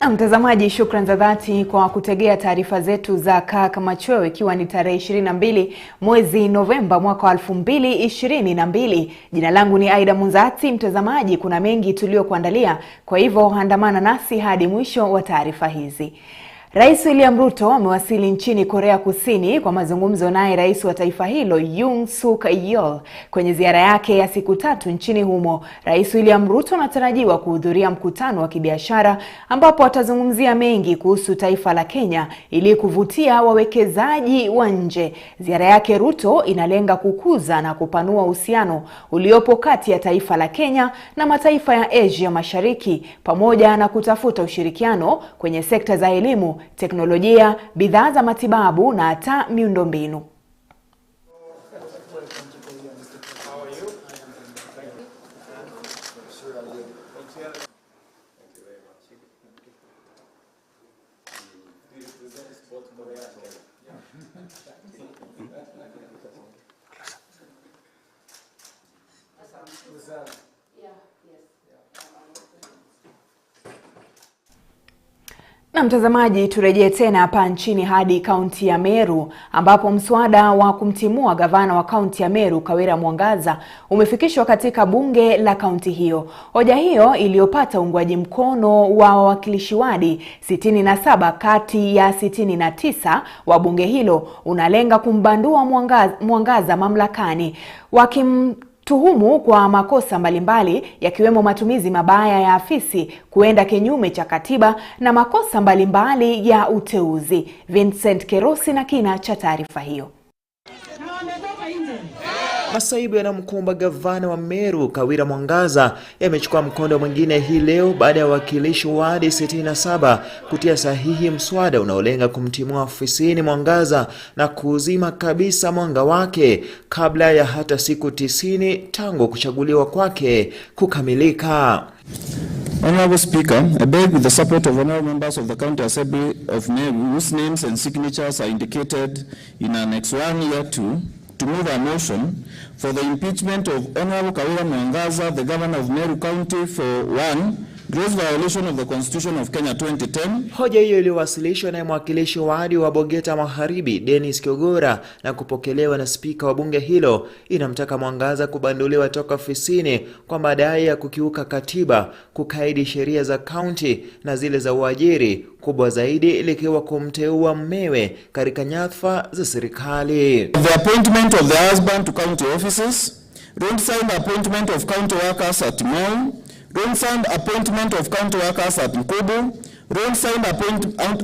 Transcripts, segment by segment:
Na mtazamaji, shukrani za dhati kwa kutegea taarifa zetu za Kirk Machweo, ikiwa ni tarehe 22 mwezi Novemba mwaka 2022. Jina langu ni Aidah Munzatsi. Mtazamaji, kuna mengi tuliokuandalia, kwa hivyo andamana nasi hadi mwisho wa taarifa hizi. Rais William Ruto amewasili nchini Korea Kusini kwa mazungumzo naye rais wa taifa hilo Yoon Suk Yeol. Kwenye ziara yake ya siku 3 nchini humo, Rais William Ruto anatarajiwa kuhudhuria mkutano wa kibiashara ambapo atazungumzia mengi kuhusu taifa la Kenya ili kuvutia wawekezaji wa nje. Ziara yake Ruto inalenga kukuza na kupanua uhusiano uliopo kati ya taifa la Kenya na mataifa ya Asia Mashariki, pamoja na kutafuta ushirikiano kwenye sekta za elimu, teknolojia, bidhaa za matibabu na hata miundombinu. Na mtazamaji, turejee tena hapa nchini hadi kaunti ya Meru ambapo mswada wa kumtimua gavana wa kaunti ya Meru Kawira Mwangaza umefikishwa katika bunge la kaunti hiyo. Hoja hiyo iliyopata uungwaji mkono wa wawakilishi wadi 67 kati ya 69 wa bunge hilo unalenga kumbandua Mwangaza mamlakani, wakimtuhumu kwa makosa mbalimbali yakiwemo matumizi mabaya ya afisi, kuenda kinyume cha katiba na makosa mbalimbali ya uteuzi. Vincent Kerosi na kina cha taarifa hiyo. Masaibu yanamkumba gavana wa Meru Kawira Mwangaza yamechukua mkondo mwingine hii leo baada ya wakilishi wadi 67 kutia sahihi mswada unaolenga kumtimua ofisini Mwangaza na kuuzima kabisa mwanga wake kabla ya hata siku 90 tangu kuchaguliwa kwake kukamilika. Honorable Speaker, I beg with the support of honorable members of the County Assembly of Meru, whose names and signatures are indicated in Annex 1 Year 2, to move a motion for the impeachment of Honorable Kawira Mwangaza, the Governor of Meru County, for 1. gross violation of the Constitution of Kenya 2010. Hoja hiyo iliwasilishwa na mwakilishi wadi wa Bogeta Magharibi Dennis Kiogora na kupokelewa na spika wa bunge hilo. Inamtaka Mwangaza kubanduliwa toka ofisini kwa madai ya kukiuka katiba, kukaidi sheria za kaunti na zile za uajiri, kubwa zaidi likiwa kumteua mmewe katika nyadhifa za serikali. The appointment of the husband to county offices, roadside appointment of county workers at Mau, roadside appointment of county workers at Nkubu, roadside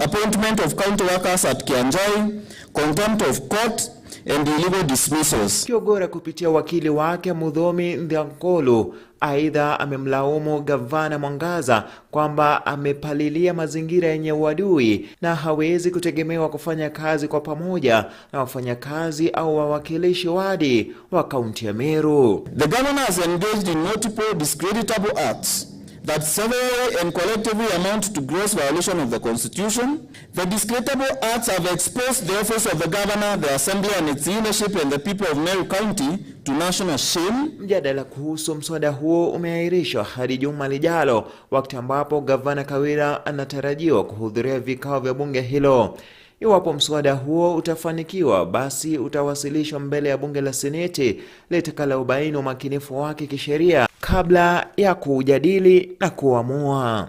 appointment of county workers at Kianjai, contempt of court and illegal dismissals. Kiogora kupitia wakili wake Mudhomi Ndyankolu aidha amemlaumu gavana Mwangaza kwamba amepalilia mazingira yenye uadui na hawezi kutegemewa kufanya kazi kwa pamoja na wafanyakazi au wawakilishi wadi wa kaunti ya Meru. The governor has engaged in multiple discreditable acts that severally and collectively amount to gross violation of the Constitution. The discreditable acts have exposed the office of the governor, the assembly and its leadership and the people of Meru County to national shame. Mjadala kuhusu mswada huo umeahirishwa hadi juma lijalo, wakati ambapo gavana Kawira anatarajiwa kuhudhuria vikao vya bunge hilo. Iwapo mswada huo utafanikiwa, basi utawasilishwa mbele ya bunge la Seneti litakalobaini umakinifu wake kisheria kabla ya kujadili na kuamua.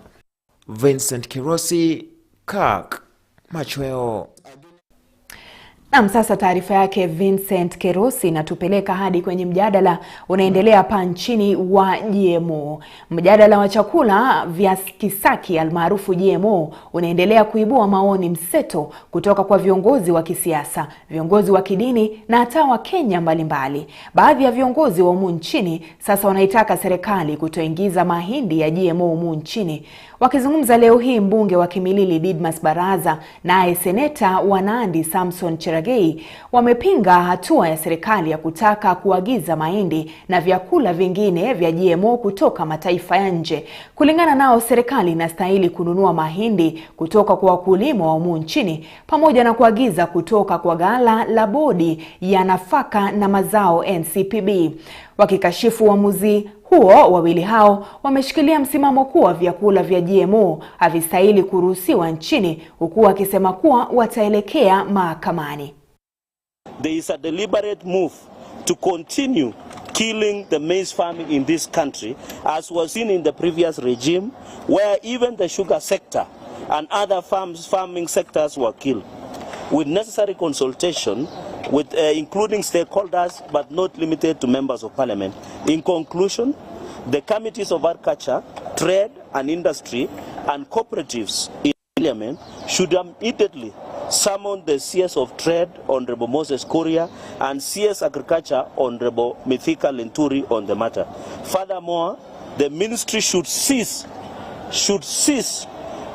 Vincent Kerosi, Kirk Machweo. Na sasa taarifa yake Vincent Kerosi inatupeleka hadi kwenye mjadala unaendelea hapa nchini wa GMO. Mjadala wa chakula vya kisaki almaarufu GMO unaendelea kuibua maoni mseto kutoka kwa viongozi wa kisiasa, viongozi wa kidini na hata wa Kenya mbalimbali. Baadhi ya viongozi wa humu nchini sasa wanaitaka serikali kutoingiza mahindi ya GMO humu nchini. Wakizungumza leo hii, mbunge wa Kimilili Didmas Baraza naye seneta wa Nandi Samson Cheragei wamepinga hatua ya serikali ya kutaka kuagiza mahindi na vyakula vingine vya GMO kutoka mataifa ya nje. Kulingana nao, serikali inastahili kununua mahindi kutoka kwa wakulima wa humu nchini pamoja na kuagiza kutoka kwa ghala la bodi ya nafaka na mazao NCPB. Wakikashifu uamuzi huo, wawili hao wameshikilia msimamo kuwa vyakula vya GMO havistahili kuruhusiwa nchini, huku wakisema kuwa wataelekea mahakamani. There is a deliberate move to continue killing the maize farming in this country, as was seen in the previous regime, where even the sugar sector and other farming sectors were killed, with necessary consultation with including stakeholders, but not limited to members of parliament. In conclusion, the committees of agriculture, trade and industry and cooperatives in parliament should immediately summon the CS of Trade, Honorable Moses Kuria, and CS Agriculture, Honorable Mithika Lenturi, on the matter. Furthermore, the ministry should cease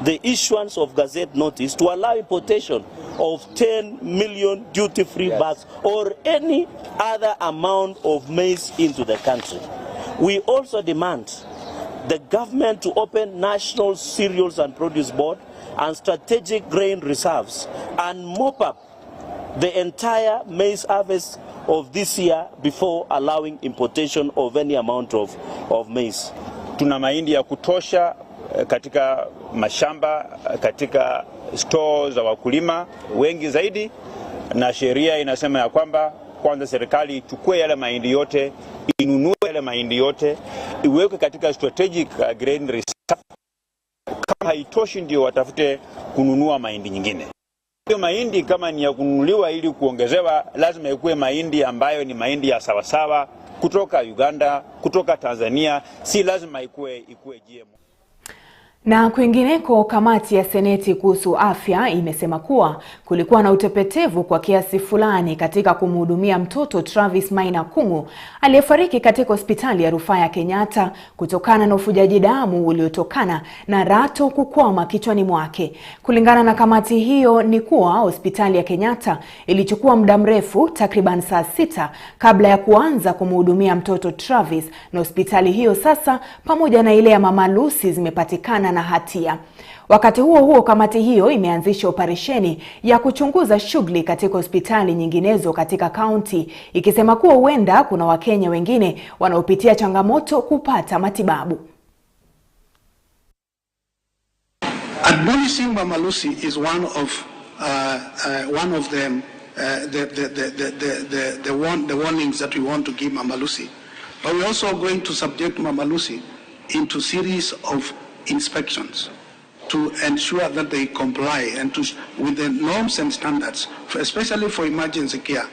the issuance of gazette notice to allow importation of 10 million duty-free bags or any other amount of maize into the country. We also demand the government to open National Cereals and Produce Board and strategic grain reserves and mop up the entire maize harvest of this year before allowing importation of any amount of maize. Tuna mahindi ya kutosha katika mashamba, katika stores za wakulima wengi zaidi, na sheria inasema ya kwamba kwanza serikali ichukue yale mahindi yote, inunue yale mahindi yote, iweke katika strategic grain reserve. Kama haitoshi ndio watafute kununua mahindi nyingine. Hiyo mahindi kama ni ya kununuliwa ili kuongezewa, lazima ikuwe mahindi ambayo ni mahindi ya sawasawa kutoka Uganda, kutoka Tanzania, si lazima ikuwe GMO. Na kwingineko, kamati ya Seneti kuhusu afya imesema kuwa kulikuwa na utepetevu kwa kiasi fulani katika kumhudumia mtoto Travis Maina Kung'u aliyefariki katika hospitali ya rufaa ya Kenyatta kutokana na ufujaji damu uliotokana na rato kukwama kichwani mwake. Kulingana na kamati hiyo ni kuwa hospitali ya Kenyatta ilichukua muda mrefu, takriban saa 6, kabla ya kuanza kumhudumia mtoto Travis, na hospitali hiyo sasa pamoja na ile ya Mama Lucy zimepatikana na hatia. Wakati huo huo, kamati hiyo imeanzisha operesheni ya kuchunguza shughuli katika hospitali nyinginezo katika kaunti, ikisema kuwa huenda kuna Wakenya wengine wanaopitia changamoto kupata matibabu. Admonishing Mama Lucy is one of the warnings that we want to give Mama Lucy. But we're also going to subject Mama Lucy into series of inspections to ensure that they comply and with the norms and standards, especially for emergency care,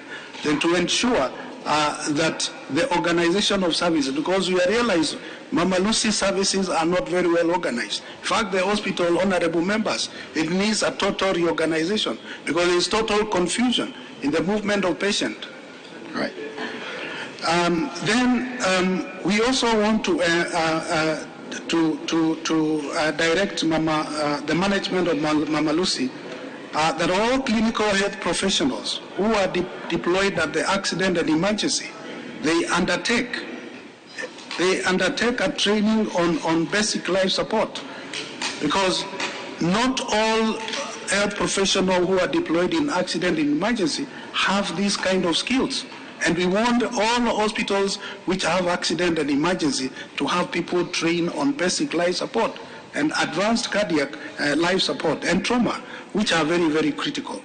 then to ensure that the organization of services, because we realize Mama Lucy services are not very well organized. In fact, the hospital, honorable members, it needs a total reorganization because there is total confusion in the movement of patient. Right. We also want to direct the management of Mama Lucy that all clinical health professionals who are deployed at the accident and emergency, they undertake a training on basic life support, because not all health professionals who are deployed in accident and emergency have these kind of skills. And we want all hospitals which have accident and emergency to have people trained on basic life support and advanced cardiac life support and trauma, which are very, very critical.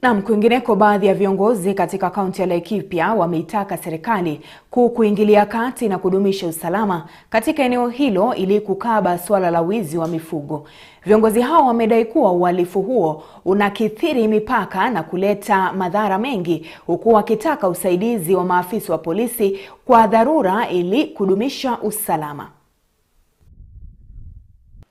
Na kwingineko, baadhi ya viongozi katika kaunti ya Laikipia wameitaka serikali kuingilia kati na kudumisha usalama katika eneo hilo ili kukaba swala la wizi wa mifugo. Viongozi hao wamedai kuwa uhalifu huo unakithiri mipaka na kuleta madhara mengi, huku wakitaka usaidizi wa maafisa wa polisi kwa dharura ili kudumisha usalama.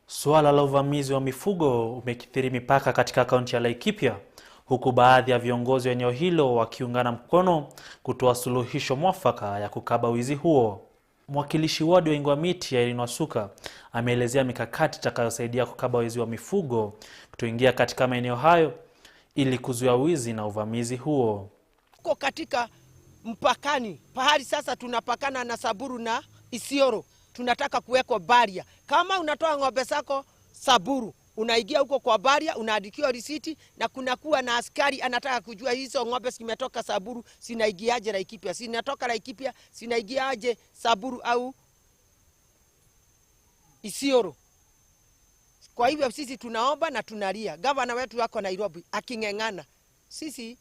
Swala la uvamizi wa mifugo umekithiri mipaka katika kaunti ya Laikipia, huku baadhi ya viongozi wa eneo hilo wakiungana mkono kutoa suluhisho mwafaka ya kukaba wizi huo. Mwakilishi wadi wa Ingwamiti ya Irene Wasuka ameelezea mikakati itakayosaidia kukaba wizi wa mifugo kutoingia katika maeneo hayo ili kuzuia wizi na uvamizi huo. Tuko katika mpakani, pahali sasa tunapakana na Saburu na Isiolo. Tunataka kuwekwa baria. Kama unatoa ng'ombe zako Saburu, Unaingia huko kwa baria, unaandikiwa risiti na kunakuwa na askari anataka kujua hizo ng'ombe zimetoka Samburu, sinaingiaje Laikipia, sinatoka Laikipia, sinaingiaje Samburu au Isiolo. Kwa hivyo sisi tunaomba na tunalia. Gavana wetu wako Nairobi aking'eng'ana. Sisi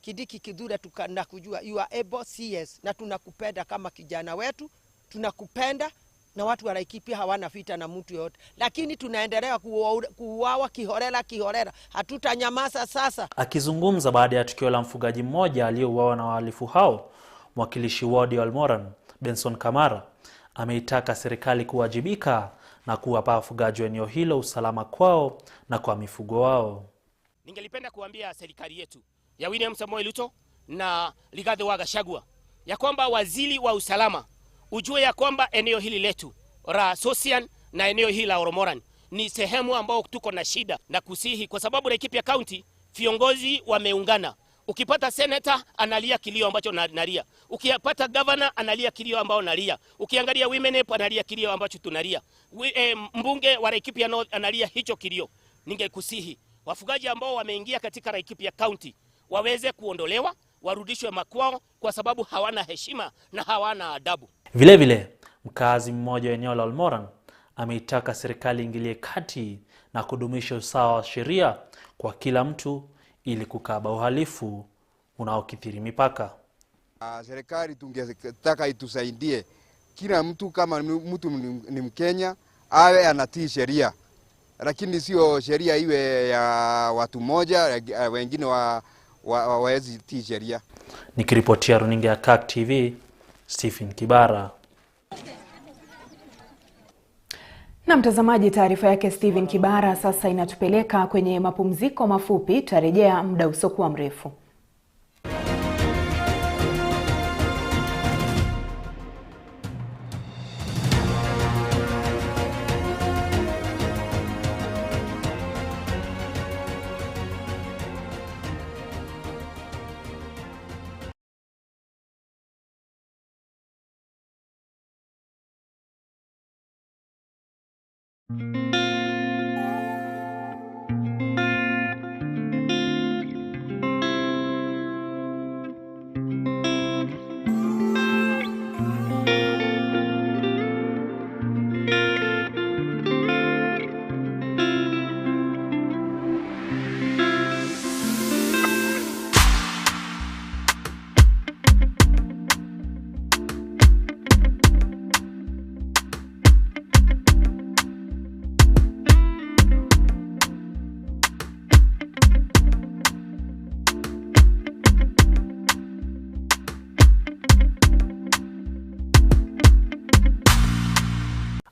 Kindiki Kithure tunakujua, you are able CS, na tunakupenda kama kijana wetu, tunakupenda, na watu wa Laikipia hawana vita na mtu yote. Lakini tunaendelea kuuawa kiholela. Hatutanyamaza sasa. Akizungumza baada ya tukio la mfugaji mmoja aliyeuawa na wahalifu hao, mwakilishi wadi wa Almoran, Benson Kamara, ameitaka serikali kuwajibika na kuwapa wafugaji wa eneo hilo usalama kwao na kwa mifugo wao. Ningelipenda kuambia serikali yetu ya William Samoei Ruto na Rigathi wa Gachagua ya kwamba waziri wa usalama ujue ya kwamba eneo hili letu la Sosian na eneo hili la Oromoran ni sehemu ambao tuko na shida na kusihi, kwa sababu Laikipia County viongozi wameungana. Ukipata senator analia kilio ambacho nalia, ukipata governor analia kilio ambao nalia, ukiangalia women rep analia kilio ambacho tunalia, mbunge wa Laikipia North analia hicho kilio. Ningekusihi wafugaji ambao wameingia katika Laikipia County waweze kuondolewa, warudishwe makwao, kwa sababu hawana heshima na hawana adabu. Vile vile, mkazi mmoja wa eneo la Almoran ameitaka serikali ingilie kati na kudumisha usawa wa sheria kwa kila mtu ili kukaba uhalifu unaokithiri mipaka. Serikali tungetaka itusaidie kila mtu, kama mtu ni Mkenya awe anatii sheria, lakini sio sheria iwe ya watu moja wengine wawezi tii sheria. Nikiripotia runinga ya Kirk TV, Stephen Kibara. Na mtazamaji, taarifa yake Stephen Kibara sasa inatupeleka kwenye mapumziko mafupi. Tutarejea muda usiokuwa mrefu.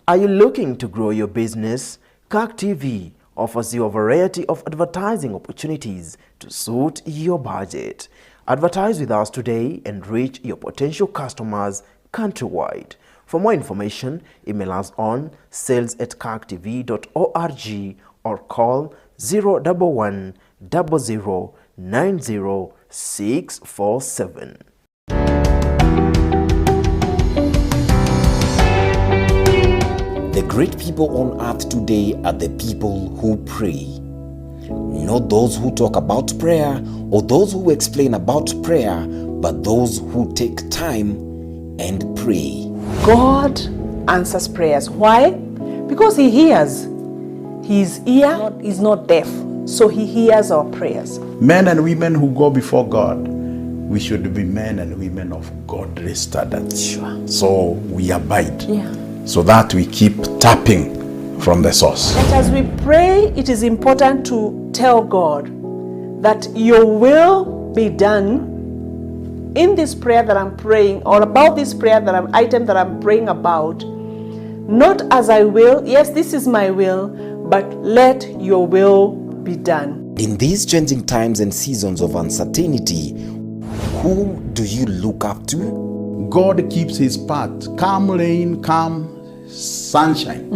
Are you looking to grow your business? Kirk TV offers you a variety of advertising opportunities to suit your budget. Advertise with us today and reach your potential customers countrywide. For more information, email us on sales@kirktv.org or call 011 00 90 647. The great people on earth today are the people who pray. Not those who talk about prayer or those who explain about prayer, but those who take time and pray. God answers prayers. Why? Because He hears. His ear is not deaf, so He hears our prayers. Men and women who go before God, we should be men and women of godly standards. Sure. So we abide. Yeah. So that we keep tapping from the source. And as we pray, it is important to tell God that your will be done in this prayer that I'm praying, or about this prayer item that I'm praying about. Not as I will, yes, this is my will, but let your will be done. In these changing times and seasons of uncertainty, who do you look up to? God keeps His part. Calm rain, calm sunshine.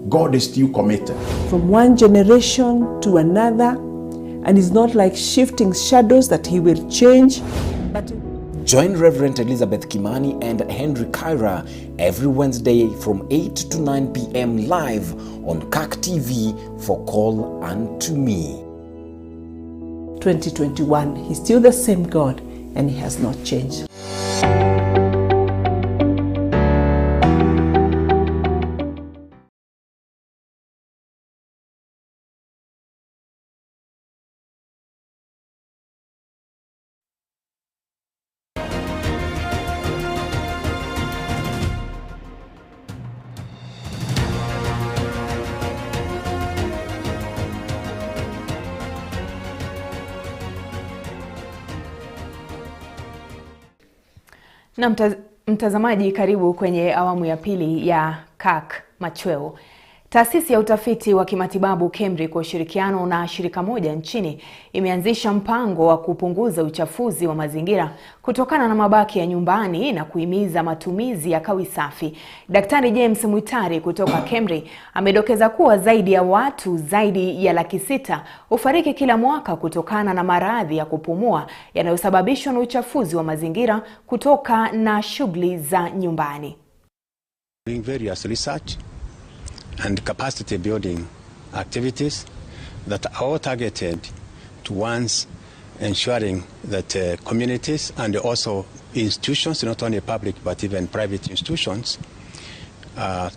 God is still committed. From one generation to another, and it's not like shifting shadows that He will change. But join Reverend Elizabeth Kimani and Henry Kyra every Wednesday from 8 to 9 p.m. live on Kirk TV for call unto me. 2021, he's still the same God and he has not changed. Na mtazamaji, karibu kwenye awamu ya pili ya Kirk Machweo. Taasisi ya utafiti wa kimatibabu KEMRI kwa ushirikiano na shirika moja nchini imeanzisha mpango wa kupunguza uchafuzi wa mazingira kutokana na mabaki ya nyumbani na kuhimiza matumizi ya kawi safi. Daktari James Mwitari kutoka KEMRI amedokeza kuwa zaidi ya watu zaidi ya 600,000 hufariki kila mwaka kutokana na maradhi ya kupumua yanayosababishwa na uchafuzi wa mazingira kutoka na shughuli za nyumbani. Various research and capacity building activities that are all targeted towards ensuring that communities and also institutions, not only public but even private institutions,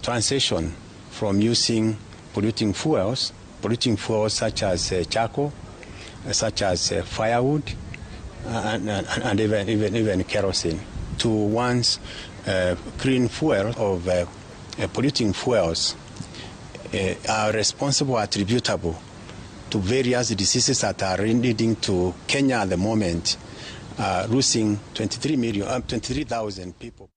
transition from using polluting fuels such as charcoal, such as firewood, and even kerosene, to one's clean fuel of polluting fuels are responsible, attributable to various diseases that are leading to Kenya at the moment, losing 23,000 people.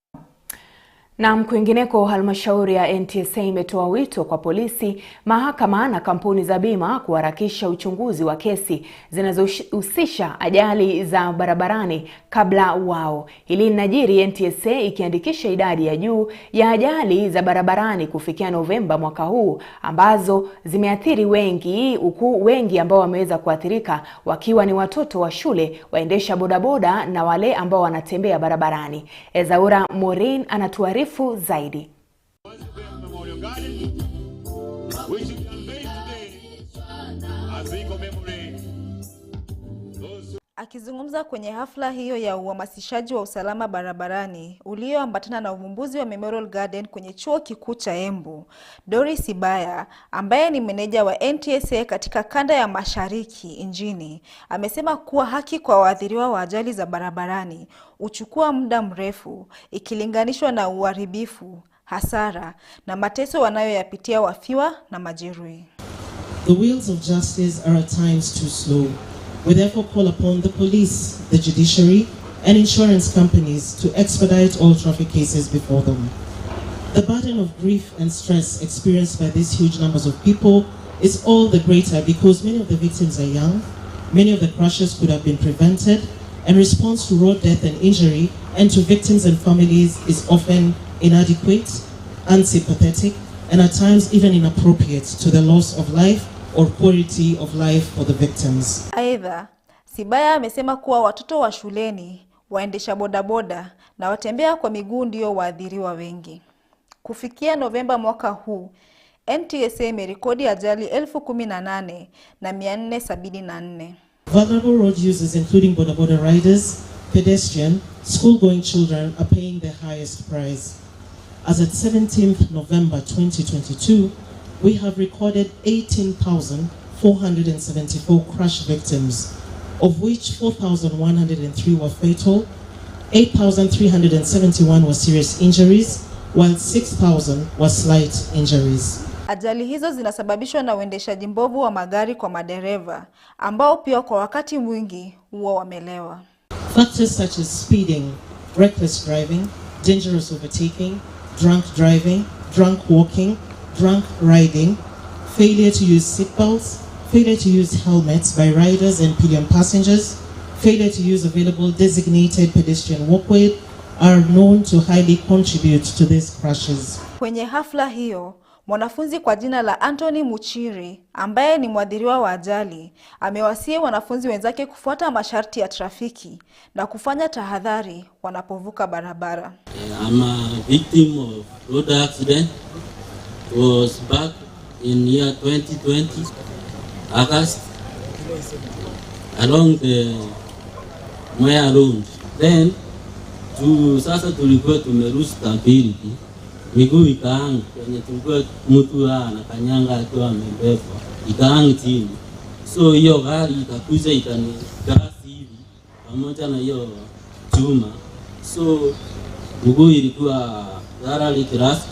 Na kwingineko, halmashauri ya NTSA imetoa wito kwa polisi, mahakama na kampuni za bima kuharakisha uchunguzi wa kesi zinazohusisha ajali za barabarani kabla wao. Hili linajiri NTSA ikiandikisha idadi ya juu ya ajali za barabarani kufikia Novemba mwaka huu ambazo zimeathiri wengi, huku wengi ambao wameweza kuathirika wakiwa ni watoto wa shule, waendesha bodaboda na wale ambao wanatembea barabarani. Ezaura Morin anatuarifu zaidi. Akizungumza kwenye hafla hiyo ya uhamasishaji wa usalama barabarani ulioambatana na uvumbuzi wa Memorial Garden kwenye chuo kikuu cha Embu, Doris Sibaya ambaye ni meneja wa NTSA katika kanda ya Mashariki nchini amesema kuwa haki kwa waathiriwa wa ajali za barabarani uchukua muda mrefu ikilinganishwa na uharibifu, hasara na mateso wanayoyapitia wafiwa na majeruhi. The wheels of justice are at times too slow. We therefore call upon the police, the judiciary, and insurance companies to expedite all traffic cases before them. The burden of grief and stress experienced by these huge numbers of people is all the greater because many of the victims are young, many of the crashes could have been prevented, and response to road death and injury and to victims and families is often inadequate, unsympathetic, and at times even inappropriate to the loss of life or quality of life for the victims. Aidha, Sibaya amesema kuwa watoto wa shuleni, waendesha bodaboda na watembea kwa miguu ndio waathiriwa wengi. Kufikia Novemba mwaka huu, NTSA imerekodi ajali 18,474. Vulnerable road users including bodaboda riders, pedestrian, school-going children are paying the highest price. As at 17th November 2022, we have recorded 18,474 crash victims, of which 4,103 were fatal, 8,371 were serious injuries, while 6,000 were slight injuries. Ajali hizo zinasababishwa na uendeshaji mbovu wa magari kwa madereva, ambao pia kwa wakati mwingi huwa wamelewa. Factors such as speeding, reckless driving, dangerous overtaking, drunk driving, drunk walking, drunk riding, failure to use seatbelts, failure to use helmets by riders and pillion passengers, failure to use available designated pedestrian walkway are known to highly contribute to these crashes. Kwenye hafla hiyo, mwanafunzi kwa jina la Anthony Muchiri ambaye ni mwadhiriwa wa ajali amewasihi wanafunzi wenzake kufuata masharti ya trafiki na kufanya tahadhari wanapovuka barabara. I'm a victim of road accident. Was back in year 2020, August, along the Mwea Road. Then sasa tulikuwa tumeruhusu stability, miguu ikaanga kwenye tulikuwa mtu anakanyanga akiwa amebebwa, ikaanga chini. So hiyo gari ikakuja ikanigrasi hivi pamoja na hiyo chuma, so mguu ilikuwa thoroughly crushed.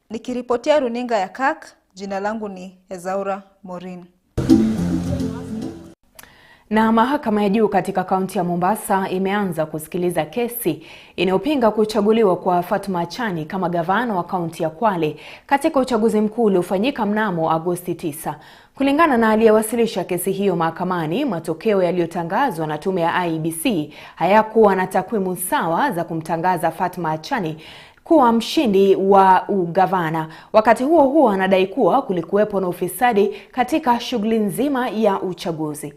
Nikiripotia runinga ya KAK, jina langu ni Ezaura Morin. Na mahakama ya juu katika kaunti ya Mombasa imeanza kusikiliza kesi inayopinga kuchaguliwa kwa Fatma Achani kama gavana wa kaunti ya Kwale katika uchaguzi mkuu uliofanyika mnamo Agosti 9. Kulingana na aliyewasilisha kesi hiyo mahakamani, matokeo yaliyotangazwa na tume ya IEBC hayakuwa na takwimu sawa za kumtangaza Fatma Achani kuwa mshindi wa ugavana. Wakati huo huo, anadai kuwa kulikuwepo na ufisadi katika shughuli nzima ya uchaguzi.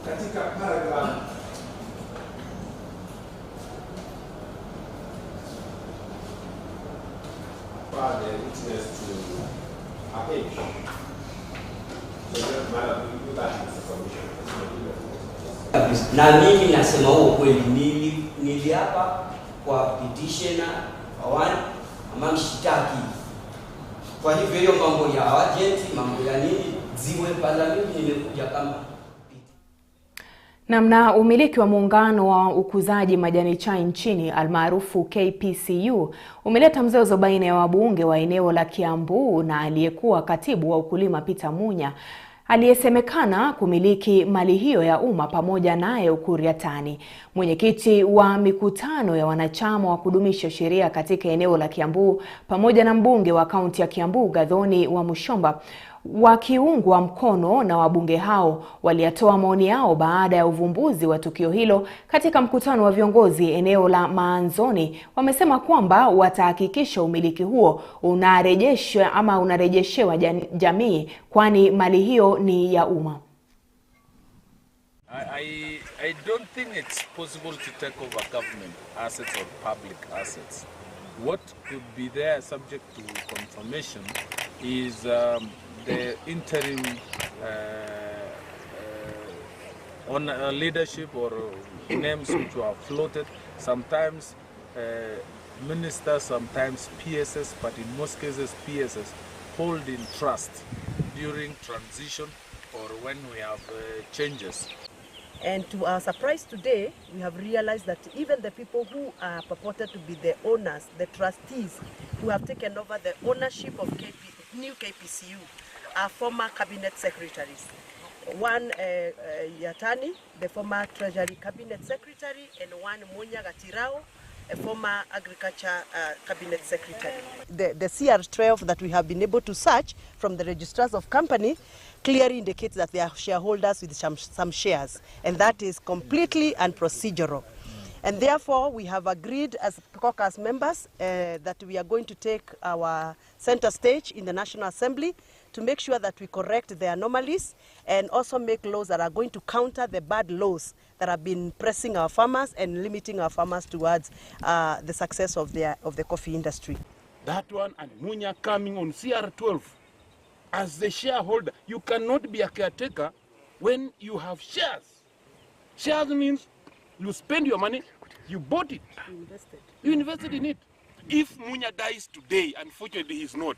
Katika paragraph for the witness to appeal. So that matter we do that as a commission. Na mimi nasema huo kweli, niliapa kwa petitioner awani ama mshitaki. Kwa hivyo hiyo mambo ya agent, mambo ya nini ziwe parliament, nimekuja kama Namna umiliki wa muungano wa ukuzaji majani chai nchini almaarufu KPCU umeleta mzozo baina ya wabunge wa eneo la Kiambu na aliyekuwa katibu wa ukulima Peter Munya, aliyesemekana kumiliki mali hiyo ya umma pamoja naye Ukur Yatani. Mwenyekiti wa mikutano ya wanachama wa kudumisha sheria katika eneo la Kiambu pamoja na mbunge wa kaunti ya Kiambu Gathoni wa Mushomba, wakiungwa mkono na wabunge hao, waliyatoa maoni yao baada ya uvumbuzi wa tukio hilo katika mkutano wa viongozi eneo la Maanzoni. Wamesema kwamba watahakikisha umiliki huo unarejeshewa jamii, kwani mali hiyo ni ya umma. I don't think it's possible to take over government assets or public assets. What could be there subject to confirmation is the interim on leadership or names which were floated. Sometimes ministers, sometimes PSS, but in most cases PSS hold in trust during transition or when we have changes. And to our surprise today, we have realized that even the people who are purported to be the owners, the trustees who have taken over the ownership of new KPCU are former cabinet secretaries. One Yatani, the former Treasury Cabinet Secretary, and one Munya Gatirao, a former Agriculture Cabinet Secretary. The CR12 that we have been able to search from the registrars of company clearly indicates that they are shareholders with some shares, and that is completely unprocedural. And therefore, we have agreed as caucus members that we are going to take our center stage in the National Assembly to make sure that we correct the anomalies and also make laws that are going to counter the bad laws that have been pressing our farmers and limiting our farmers towards the success of the coffee industry. That one and Munya coming on CR12 as the shareholder. You cannot be a caretaker when you have shares. Shares means you spend your money, you bought it, you invested in it. If Munya dies today, unfortunately he's not.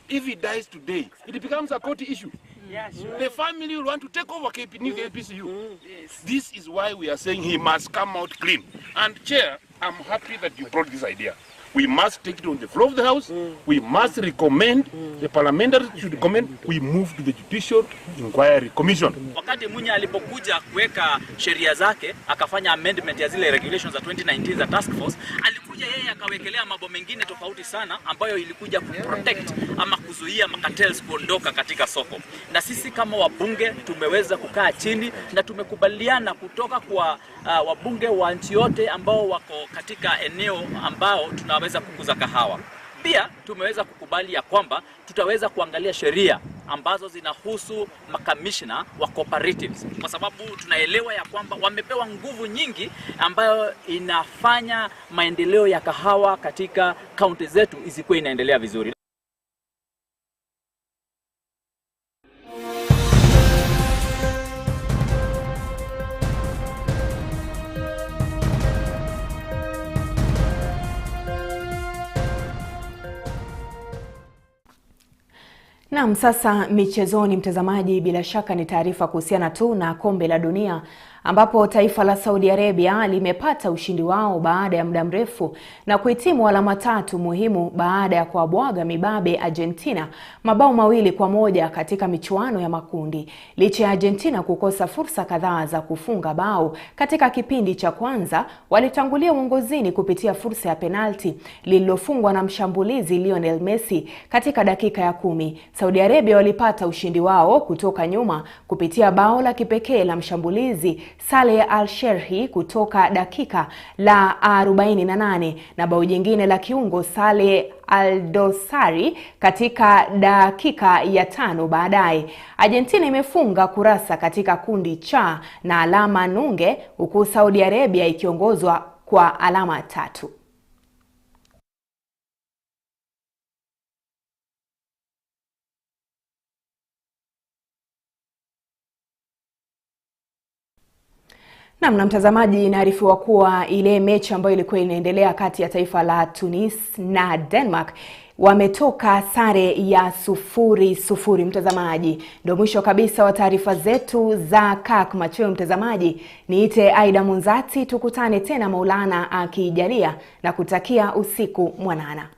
If he dies today, it becomes a court issue. Yeah, sure. The family will want to take over new KPCU. Yes. This is why we are saying he must come out clean. And Chair, I'm happy that you brought this idea. We must take it on the floor of the House. We must recommend, the parliamentary should recommend, we move to the Judicial Inquiry Commission. Wakati Munya alipokuja kuweka sheria zake, akafanya amendment ya zile regulations za 2019 za task force, alikuja yeye akawekelea mambo mengine tofauti sana ambayo ilikuja kuprotect ama kuzuia cartels kuondoka katika soko. Na sisi kama wabunge tumeweza kukaa chini na tumekubaliana kutoka kwa wabunge wa nchi yote ambao wako katika eneo ambao tunaweza kukuza kahawa. Pia tumeweza kukubali ya kwamba tutaweza kuangalia sheria ambazo zinahusu makamishna wa cooperatives, kwa sababu tunaelewa ya kwamba wamepewa nguvu nyingi ambayo inafanya maendeleo ya kahawa katika kaunti zetu isikuwe inaendelea vizuri. Naam, sasa michezoni mtazamaji, bila shaka ni taarifa kuhusiana tu na kombe la dunia ambapo taifa la Saudi Arabia limepata ushindi wao baada ya muda mrefu na kuhitimu alama 3 muhimu baada ya kuabwaga mibabe Argentina mabao 2-1 katika michuano ya makundi. Licha ya Argentina kukosa fursa kadhaa za kufunga bao katika kipindi cha kwanza, walitangulia uongozini kupitia fursa ya penalti lililofungwa na mshambulizi Lionel Messi katika dakika ya 10. Saudi Arabia walipata ushindi wao kutoka nyuma kupitia bao la kipekee la mshambulizi Saleh Al-Sherhi kutoka dakika la 48 na bao jingine la kiungo Saleh Al-Dosari katika dakika ya 5 baadaye. Argentina imefunga kurasa katika kundi cha na alama nunge, huku Saudi Arabia ikiongozwa kwa alama 3. Na mtazamaji, inaarifiwa kuwa ile mechi ambayo ilikuwa inaendelea kati ya taifa la Tunis na Denmark wametoka sare ya 0-0 mtazamaji. Ndio mwisho kabisa wa taarifa zetu za Kirk Machweo mtazamaji. Niite Aidah Munzatsi, tukutane tena Maulana akijalia na kutakia usiku mwanana.